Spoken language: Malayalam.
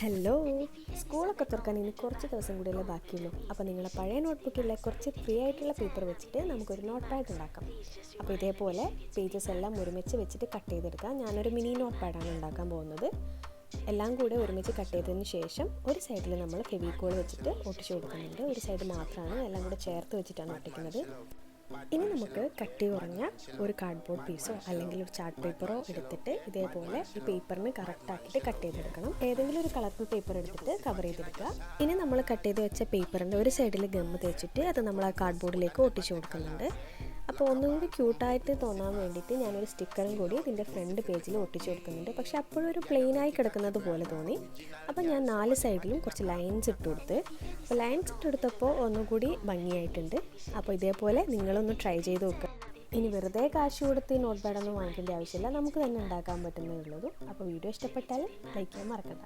ഹലോ, സ്കൂളൊക്കെ തുറക്കാൻ ഇനി കുറച്ച് ദിവസം കൂടിയല്ലേ ബാക്കിയുള്ളൂ. അപ്പോൾ നിങ്ങളെ പഴയ നോട്ട്ബുക്കിലെ കുറച്ച് ഫ്രീ ആയിട്ടുള്ള പേപ്പർ വെച്ചിട്ട് നമുക്കൊരു നോട്ട് പാഡ് ഉണ്ടാക്കാം. അപ്പോൾ ഇതേപോലെ പേജസ് എല്ലാം ഒരുമിച്ച് വെച്ചിട്ട് കട്ട് ചെയ്തെടുക്കാം. ഞാനൊരു മിനി നോട്ട് പാഡാണ് ഉണ്ടാക്കാൻ പോകുന്നത്. എല്ലാം കൂടെ ഒരുമിച്ച് കട്ട് ചെയ്തതിന് ശേഷം ഒരു സൈഡിൽ നമ്മൾ ഫെവിക്കോൾ വെച്ചിട്ട് ഒട്ടിച്ചു കൊടുക്കുന്നുണ്ട്. ഒരു സൈഡ് മാത്രമാണ് എല്ലാം കൂടെ ചേർത്ത് വെച്ചിട്ടാണ് ഒട്ടിക്കുന്നത്. ഇനി നമുക്ക് കട്ടി കുറഞ്ഞ ഒരു കാർഡ്ബോർഡ് പീസോ അല്ലെങ്കിൽ ഒരു ചാർട്ട് പേപ്പറോ എടുത്തിട്ട് ഇതേപോലെ ഈ പേപ്പറിന് കറക്റ്റാക്കിയിട്ട് കട്ട് ചെയ്തെടുക്കണം. ഏതെങ്കിലും ഒരു കളർഫുൾ പേപ്പർ എടുത്തിട്ട് കവർ ചെയ്തെടുക്കുക. ഇനി നമ്മൾ കട്ട് ചെയ്ത് വെച്ച പേപ്പറിൻ്റെ ഒരു സൈഡിൽ ഗമ്മ് തേച്ചിട്ട് അത് നമ്മൾ ആ കാർഡ്ബോർഡിലേക്ക് ഒട്ടിച്ചു കൊടുക്കുന്നുണ്ട്. അപ്പോൾ ഒന്നുകൂടി ക്യൂട്ടായിട്ട് തോന്നാൻ വേണ്ടിയിട്ട് ഞാനൊരു സ്റ്റിക്കറും കൂടി ഇതിൻ്റെ ഫ്രണ്ട് പേജിൽ ഒട്ടിച്ചു കൊടുക്കുന്നുണ്ട്. പക്ഷേ അപ്പോഴൊരു പ്ലെയിനായി കിടക്കുന്നത് പോലെ തോന്നി. അപ്പോൾ ഞാൻ 4 സൈഡിലും കുറച്ച് ലൈൻസ് ഇട്ട് കൊടുത്ത്. അപ്പോൾ ലൈൻസ് ഇട്ട് കൊടുത്തപ്പോൾ ഒന്നുകൂടി ഭംഗിയായിട്ടുണ്ട്. അപ്പോൾ ഇതേപോലെ നിങ്ങളൊന്ന് ട്രൈ ചെയ്ത് നോക്കുക. ഇനി വെറുതെ കാശ് കൊടുത്ത് നോട്ട് പാഡൊന്നും വാങ്ങിക്കേണ്ട ആവശ്യമില്ല, നമുക്ക് തന്നെ ഉണ്ടാക്കാൻ പറ്റുന്നേ ഉള്ളൂ. അപ്പോൾ വീഡിയോ ഇഷ്ടപ്പെട്ടാൽ ലൈക്ക് ചെയ്യാൻ മറക്കണ്ട.